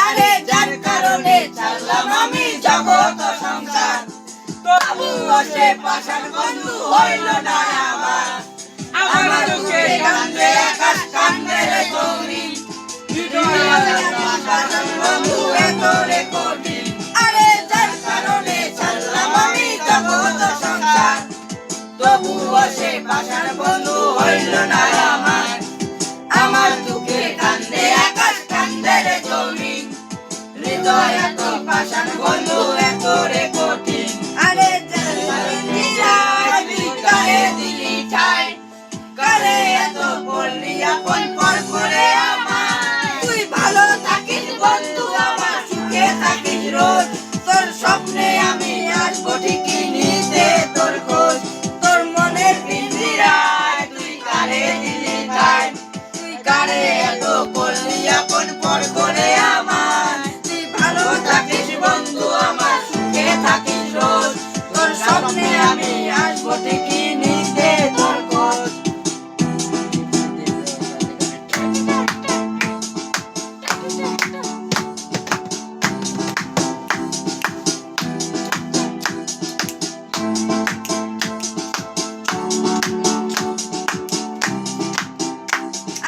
আরে যার কারণে ছাড়লাম আমি জগৎ সংসার, তবুও সে পাষাণ বন্ধু হইল না আমার। আমার দুঃখে কান্দে আকাশ কান্দে রে জমিন, পাষাণ বন্ধু এত রে কঠিন। আরে যার কারণে ছাড়লাম আমি জগৎ সংসার, তবুও সে পাষাণ বন্ধু হইল না আমার। আমার দুঃখে কান্দে আকাশ কান্দে রে জমিন, হৃদয় এত পাষাণ বন্ধু এত রে কঠিন। আরে কারে দিলি ঠাই, কারে এত বললি আপন পর করে আমার। তুই ভালো থাকিস বন্ধু আমার, সুখে থাকিস রোজ, তোর স্বপ্নে আমি আসবো ঠিকই নিতে তোর খোঁজ। তোর মনের পিঞ্জিরায় তুই কারে দিলি ঠাই, তুই কারে এত বললি আপন পর করে আমার। তুই ভালো থাকিস বন্ধু আমার, সুখে থাকিস রোজ, তোর স্বপ্নে আমি আসবো ঠিকই নিতে তোর খোঁজ।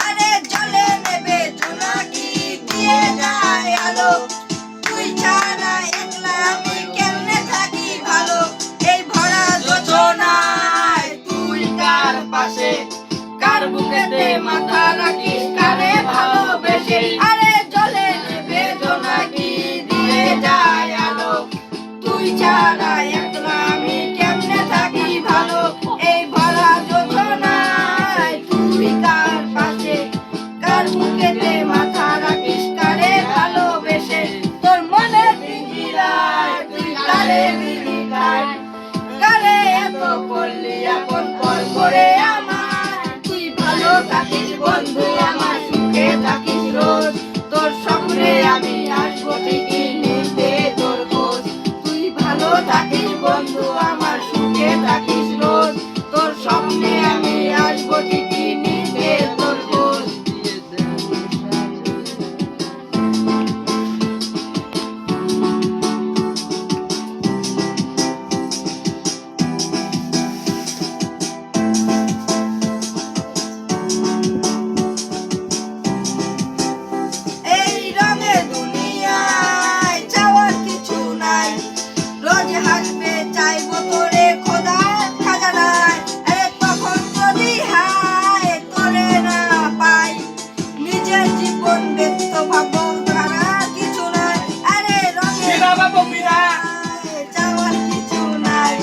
আরে জলে নেবে জোনাকি দিয়ে যায় আলো, তুই ছাড়া একলা আমি কেমনে থাকি ভালো। এই ভরা যোজনায় তুই কার পাশে, কার বুকেতে মাথা রাখিস কারে ভালোবেসে। আরে জলে নেবে জোনাকি দিয়ে যায় আলো, তুই ছাড়া একলা আমি কেমনে থাকি ভালো। এই ভরা যোজনায় তুই কার পাশে, কার বুকেতে মাথা রাখিস কারে ভালোবেসে। তোর মনের পিঞ্জিরায় তুই কারে দিলি ঠাই, কারে এত করলি আপন পর করে আমার। তুই ভালো থাকিস বন্ধু আমার, সুখে থাকিস রোজ, তোর স্বপ্নে আমি আসবো ঠিকই নিতে তোর খোঁজ। তুই ভালো থাকিস বন্ধু আমার, সুখে থাকিস রোজ, তোর স্বপ্নে আমি আসবো ঠিকই নিতে তোর খোঁজ। এই রঙের দুনিয়ায় চাওয়ার কিছু নাই, রোজ হাসবে চাইবো তোরে খোদা খাজানায়। আরে তখন যদি হায় তোরে না পাই, নিজের জীবন ব্যস্ত ভাবো তারা কিছু নাই। আরে রঙের দুনিয়ায় চাওয়ার কিছু নাই,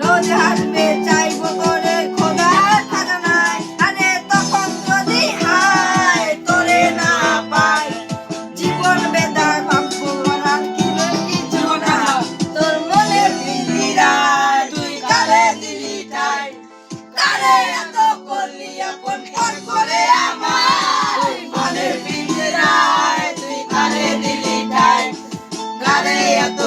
রোজ হাসবে চাইবো তোরে খোদা খাজানায়। আরে তখন যদি হায় তোরে না পাই, জীবন বেদার ভাববো আর কিছু না। তোর মনের পিঞ্জিরায় তুই কারে দিলি ঠাই, কারে এত করলি আপন পর করে আমার। তুই মনের পিঞ্জিরায় তুই কারে দিলি ঠাই, কারে এত